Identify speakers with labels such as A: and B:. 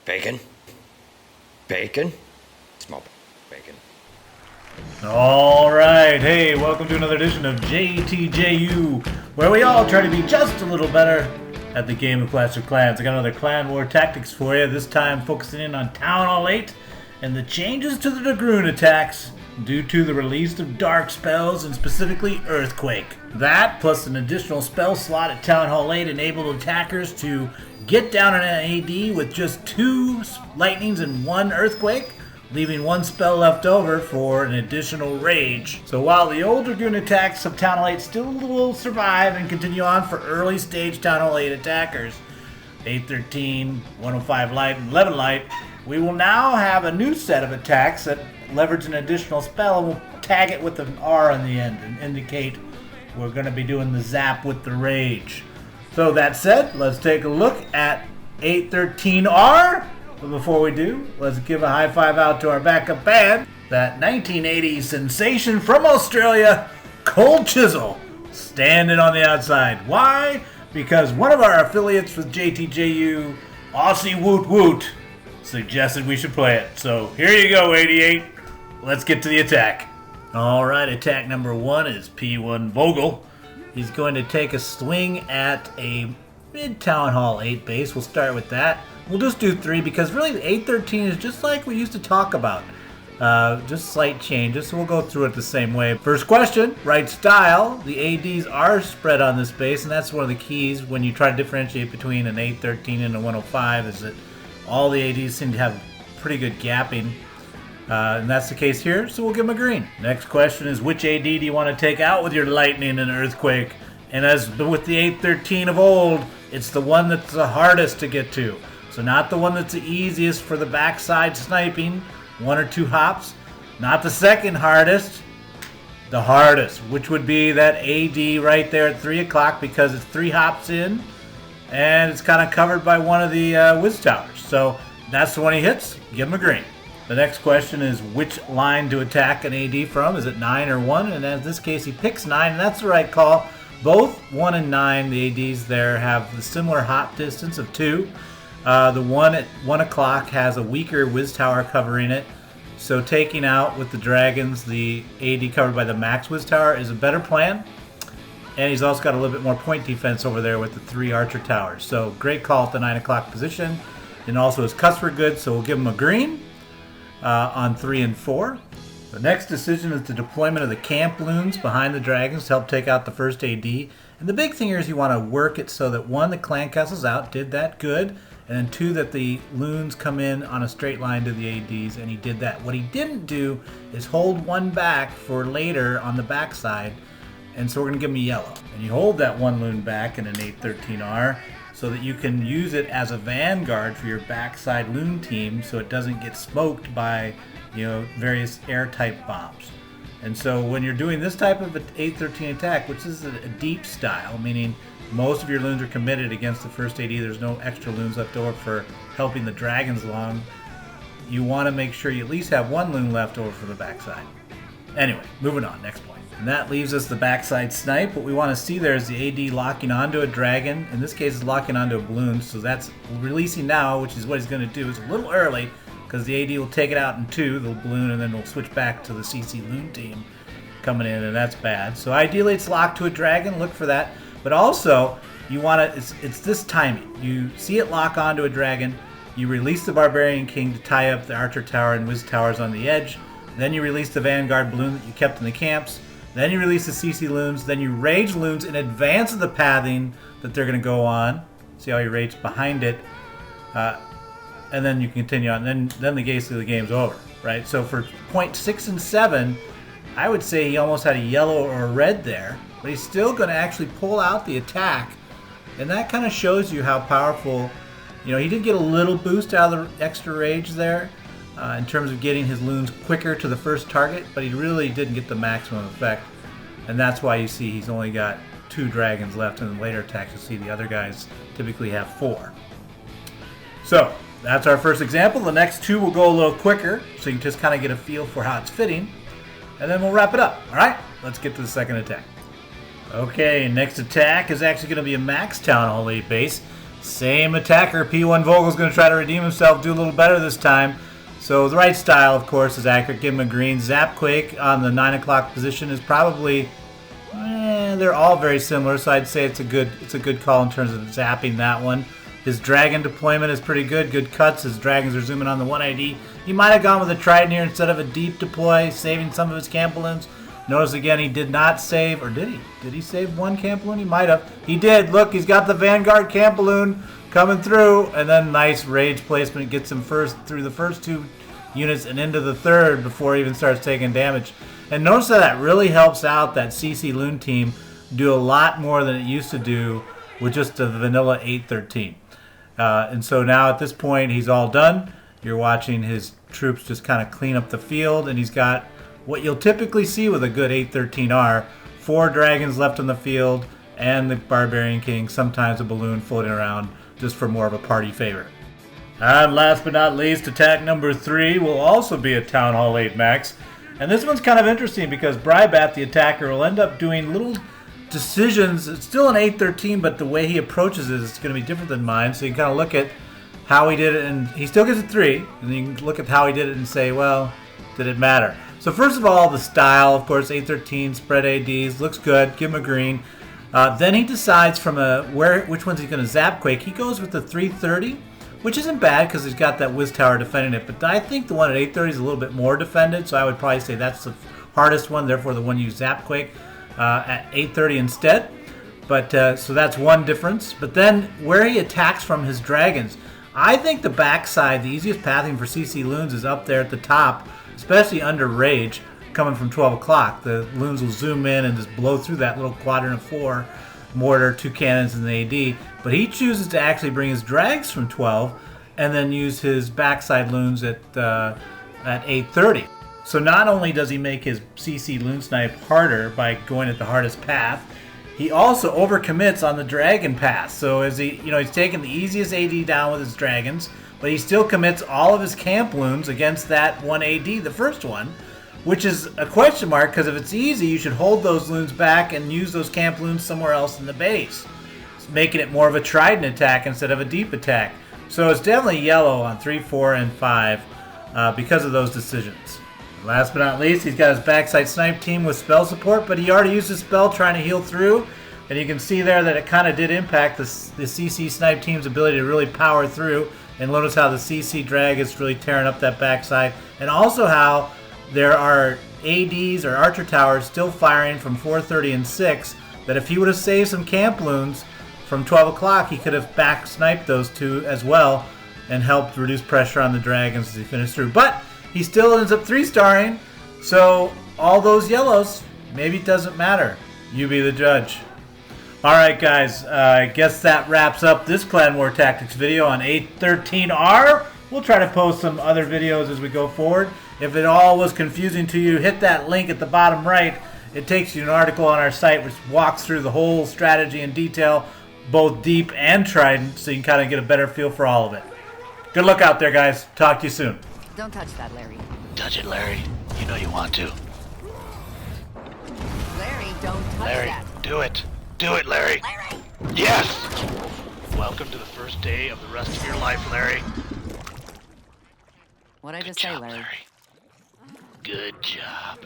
A: Bacon. Bacon. Small bacon.
B: Alright, hey, welcome to another edition of JTJU, where we all try to be just a little better at the game of Clash of Clans. I got another Clan War Tactics for you, this time focusing in on Town Hall 8 and the changes to the Dragoon attacks due to the release of dark spells and specifically Earthquake. That, plus an additional spell slot at Town Hall 8 enabled attackers to get down on an AD with just 2 lightnings and 1 Earthquake, leaving 1 spell left over for an additional rage. So while the old Dragoon attacks of Town Hall 8 still will survive and continue on for early stage Town Hall 8 attackers, 813, 105 light, and 11 light, we will now have a new set of attacks that leverage an additional spell, and we'll tag it with an R on the end and indicate we're going to be doing the zap with the rage. So that said, let's take a look at 813R. But before we do, let's give a high five out to our backup band, that 1980s sensation from Australia, Cold Chisel, standing on the outside. Why? Because one of our affiliates with JTJU, Aussie Woot Woot, suggested we should play it. So here you go, 88. Let's get to the attack. Alright, attack number 1 is P1 Vogel. He's going to take a swing at a mid-Town Hall 8 base. We'll start with that. We'll just do 3 because really the 813 is just like we used to talk about. Just slight changes, so we'll go through it the same way. First question, right style. The ADs are spread on this base, and that's one of the keys when you try to differentiate between an 813 and a 105 is that all the ADs seem to have pretty good gapping. And that's the case here, so we'll give them a green. Next question is, which AD do you want to take out with your lightning and earthquake? And as with the 813 of old, it's the one that's the hardest to get to. So not the one that's the easiest for the backside sniping, 1 or 2 hops. Not the second hardest, the hardest, which would be that AD right there at 3 o'clock because it's 3 hops in and it's kind of covered by one of the whiz towers. So that's the one he hits, give him a green. The next question is which line to attack an AD from. Is it 9 or 1? And in this case he picks 9, and that's the right call. Both 1 and 9, the ADs there have the similar hop distance of 2. The one at 1 o'clock has a weaker whiz tower covering it. So taking out with the dragons the AD covered by the max whiz tower is a better plan. And he's also got a little bit more point defense over there with the 3 archer towers. So great call at the 9 o'clock position. And also his cuts were good, so we'll give him a green on 3 and 4. The next decision is the deployment of the camp loons behind the dragons to help take out the first AD. And the big thing here is you want to work it so that 1, the clan castle's out, did that good. And then 2, that the loons come in on a straight line to the ADs, and he did that. What he didn't do is hold 1 back for later on the backside, and so we're going to give him a yellow. And you hold that 1 loon back in an 813R so that you can use it as a vanguard for your backside loon team so it doesn't get smoked by, various air type bombs. And so when you're doing this type of 813 attack, which is a deep style, meaning most of your loons are committed against the first AD, there's no extra loons left over for helping the dragons along, you want to make sure you at least have 1 loon left over for the backside. Anyway, moving on, next point. And that leaves us the backside snipe. What we want to see there is the AD locking onto a dragon. In this case, it's locking onto a balloon, so that's releasing now, which is what he's going to do. It's a little early because the AD will take it out in 2, the balloon, and then we'll switch back to the CC Loon team coming in, and that's bad. So ideally it's locked to a dragon, look for that. But also, you want to, it's this timing. You see it lock onto a dragon, you release the Barbarian King to tie up the Archer Tower and Whiz Towers on the edge, then you release the Vanguard Balloon that you kept in the camps, then you release the CC Loons, then you Rage Loons in advance of the pathing that they're going to go on. See how you rage behind it, and then you continue on. Then the game's over, right? So for point 6 and 7, I would say he almost had a yellow or a red there, but he's still going to actually pull out the attack, and that kind of shows you how powerful. He did get a little boost out of the extra rage there in terms of getting his loons quicker to the first target, but he really didn't get the maximum effect, and that's why you see he's only got 2 dragons left. In the later attacks, you'll see the other guys typically have 4. So that's our first example. The next 2 will go a little quicker, so you can just kind of get a feel for how it's fitting, and then we'll wrap it up. All right, let's get to the second attack. Okay, next attack is actually going to be a max Town Hall 8 base. Same attacker. P1 Vogel's going to try to redeem himself, do a little better this time. So the right style, of course, is accurate. Give him a green. zapQuake on the 9 o'clock position is probably... they're all very similar, so I'd say it's a good call in terms of zapping that one. His dragon deployment is pretty good. Good cuts. His dragons are zooming on the 1ID. He might have gone with a trident here instead of a deep deploy, saving some of his camp balloons. Notice again, he did not save, or did he? Did he save one camp balloon? He might have. He did. Look, he's got the Vanguard camp balloon coming through, and then nice rage placement gets him first through the first 2 units and into the third before he even starts taking damage. And notice that really helps out that CC Loon team do a lot more than it used to do with just the vanilla 813. And so now at this point, he's all done. You're watching his troops just kind of clean up the field, and he's got what you'll typically see with a good 813R, 4 dragons left on the field, and the Barbarian King, sometimes a balloon floating around just for more of a party favor. And last but not least, attack number 3 will also be a Town Hall 8 max. And this one's kind of interesting because Brybat, the attacker, will end up doing little decisions. It's still an 813, but the way he approaches it is going to be different than mine. So you can kind of look at how he did it, and he still gets a 3. And you can look at how he did it and say, well, did it matter? So first of all, the style, of course, 813, spread ADs, looks good. Give him a green. Then he decides from which one's he's going to zapQuake. He goes with the 330, which isn't bad because he's got that Wiz Tower defending it. But I think the one at 830 is a little bit more defended, so I would probably say that's the hardest one. Therefore, the one you zapQuake at 830 instead. But so that's one difference. But then where he attacks from his dragons, I think the backside, the easiest pathing for CC Loons is up there at the top, especially under Rage, coming from 12 o'clock. The Loons will zoom in and just blow through that little quadrant of 4, mortar, 2 cannons, and the AD. But he chooses to actually bring his drags from 12 and then use his backside Loons at 830. So not only does he make his CC Loon snipe harder by going at the hardest path, he also overcommits on the dragon path. So as he's taking the easiest AD down with his dragons, but he still commits all of his camp loons against that 1 AD, the first one, which is a question mark because if it's easy, you should hold those loons back and use those camp loons somewhere else in the base, making it more of a trident attack instead of a deep attack. So it's definitely yellow on 3, 4, and 5 because of those decisions. Last but not least, he's got his backside snipe team with spell support, but he already used his spell trying to heal through, and you can see there that it kind of did impact the CC snipe team's ability to really power through. And notice how the CC drag is really tearing up that backside, and also how there are ADs or archer towers still firing from 430 and 6, that if he would have saved some camp loons from 12 o'clock, he could have back sniped those 2 as well and helped reduce pressure on the dragons as he finished through. But he still ends up 3-starring, so all those yellows, maybe it doesn't matter. You be the judge. Alright guys, I guess that wraps up this Clan War Tactics video on 813R. We'll try to post some other videos as we go forward. If it all was confusing to you, hit that link at the bottom right. It takes you to an article on our site which walks through the whole strategy in detail, both deep and trident, so you can kind of get a better feel for all of it. Good luck out there, guys. Talk to you soon.
C: Don't touch that, Larry.
D: Touch it, Larry. You know you want to.
C: Larry, don't touch
D: Larry,
C: that.
D: do it. Do it, Larry.
C: Larry!
D: Yes! Welcome to the first day of the rest of your life, Larry.
C: What'd I just
D: Good
C: say,
D: job,
C: Larry?
D: Larry. Good job.